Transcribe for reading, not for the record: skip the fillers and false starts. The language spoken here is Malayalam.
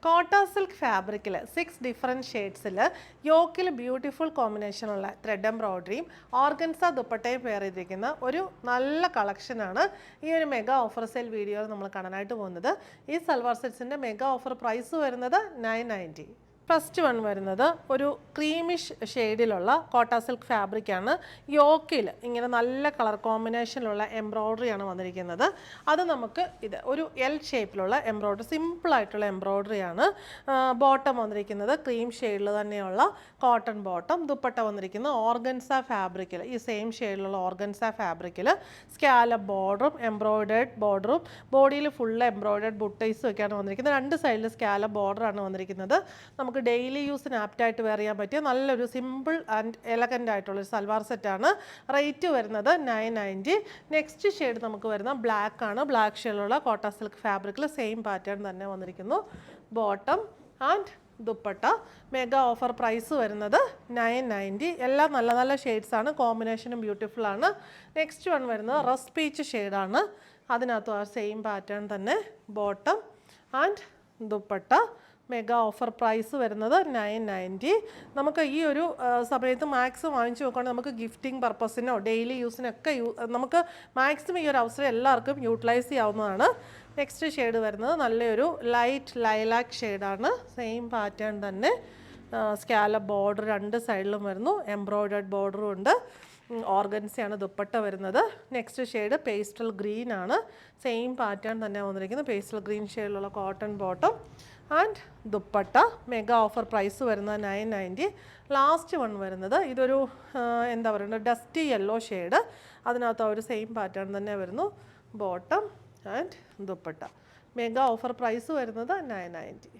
കോട്ട സിൽക്ക് ഫാബ്രിക്കിൽ 6 ഡിഫറെൻറ്റ് ഷെയ്ഡ്സിൽ യോക്കിൽ ബ്യൂട്ടിഫുൾ കോമ്പിനേഷനുള്ള ത്രെഡ് എംബ്രോയ്ഡറിയും ഓർഗൻസ ദുപ്പട്ടയും പെയർ ചെയ്തിരിക്കുന്ന ഒരു നല്ല കളക്ഷനാണ് ഈ ഒരു മെഗാ ഓഫർ സെയിൽ വീഡിയോയിൽ നമ്മൾ കാണാനായിട്ട് പോകുന്നത്. ഈ സൽവാർ സെറ്റ്സിൻ്റെ മെഗാ ഓഫർ പ്രൈസ് വരുന്നത് 990. ഫസ്റ്റ് വൺ വരുന്നത് ഒരു ക്രീമിഷ് ഷെയ്ഡിലുള്ള കോട്ട സിൽക്ക് ഫാബ്രിക്കാണ്. യോക്കിൽ ഇങ്ങനെ നല്ല കളർ കോമ്പിനേഷനിലുള്ള എംബ്രോയ്ഡറിയാണ് വന്നിരിക്കുന്നത്. അത് നമുക്ക് ഇത് ഒരു എൽ ഷേപ്പിലുള്ള എംബ്രോയ്ഡറി, സിമ്പിളായിട്ടുള്ള എംബ്രോയ്ഡറിയാണ്. ബോട്ടം വന്നിരിക്കുന്നത് ക്രീം ഷെയ്ഡിൽ തന്നെയുള്ള കോട്ടൺ ബോട്ടം. ദുപ്പട്ട വന്നിരിക്കുന്നത് ഓർഗൻസ ഫാബ്രിക്കിൽ, ഈ സെയിം ഷെയ്ഡിലുള്ള ഓർഗൻസ ഫാബ്രിക്കിൽ സ്കാലപ്പ് ബോർഡറും എംബ്രോയ്ഡേഡ് ബോർഡറും ബോഡിയിൽ ഫുള്ള് എംബ്രോയ്ഡേഡ് ബുട്ടൈസും ഒക്കെയാണ് വന്നിരിക്കുന്നത്. രണ്ട് സൈഡിൽ സ്കാലപ്പ് ബോർഡറാണ് വന്നിരിക്കുന്നത്. നമുക്ക് ഡെയിലി യൂസിന് ആപ്റ്റായിട്ട് വെയർ ചെയ്യാൻ പറ്റിയ നല്ലൊരു സിമ്പിൾ ആൻഡ് എലഗൻ്റ് ആയിട്ടുള്ളൊരു സൽവാർ സെറ്റാണ്. റേറ്റ് വരുന്നത് 990. നെക്സ്റ്റ് ഷെയ്ഡ് നമുക്ക് വരുന്ന ബ്ലാക്ക് ആണ്. ബ്ലാക്ക് ഷെയ്ഡിലുള്ള കോട്ട സിൽക്ക് ഫാബ്രിക്കിൽ സെയിം പാറ്റേൺ തന്നെ വന്നിരിക്കുന്നു. Bottom and dupatta. Mega offer price വരുന്നത് 990. എല്ലാം നല്ല നല്ല ഷെയ്ഡ്സ് ആണ്, കോമ്പിനേഷനും ബ്യൂട്ടിഫുൾ ആണ്. നെക്സ്റ്റ് വൺ വരുന്നത് റസ്റ്റ് പീച്ച് ഷെയ്ഡാണ്. അതിനകത്ത് ആ സെയിം പാറ്റേൺ തന്നെ bottom and dupatta. Mega offer price വരുന്നത് 990. നമുക്ക് ഈ ഒരു സമയത്ത് മാക്സിമം വാങ്ങിച്ചു നോക്കുകയാണെങ്കിൽ നമുക്ക് ഗിഫ്റ്റിംഗ് പർപ്പസിനോ ഡെയിലി യൂസിനൊക്കെ നമുക്ക് മാക്സിമം ഈ ഒരു അവസരം എല്ലാവർക്കും യൂട്ടിലൈസ് ചെയ്യാവുന്നതാണ്. നെക്സ്റ്റ് ഷെയ്ഡ് വരുന്നത് നല്ലൊരു ലൈറ്റ് ലൈലാക്ക് ഷെയ്ഡാണ്. സെയിം പാറ്റേൺ തന്നെ സ്കാലപ്പ് ബോർഡർ രണ്ട് സൈഡിലും വരുന്നു. എംബ്രോയ്ഡേഡ് ബോർഡറും ഉണ്ട്. ഓർഗൻസയാണ് ദുപ്പട്ട വരുന്നത്. നെക്സ്റ്റ് ഷെയ്ഡ് പേസ്റ്റൽ ഗ്രീൻ ആണ്. സെയിം പാറ്റേൺ തന്നെ വന്നിരിക്കുന്നത്. പേസ്റ്റൽ ഗ്രീൻ ഷെയ്ഡിലുള്ള cotton bottom and dupatta. Mega offer price വരുന്നത് 990. ലാസ്റ്റ് വൺ വരുന്നത് ഇതൊരു എന്താ പറയുക, ഡസ്റ്റി യെല്ലോ ഷെയ്ഡ്. അതിനകത്ത് ഒരു സെയിം പാറ്റേൺ തന്നെ വരുന്നു. Bottom and dupatta. Mega offer price വരുന്നത് 990.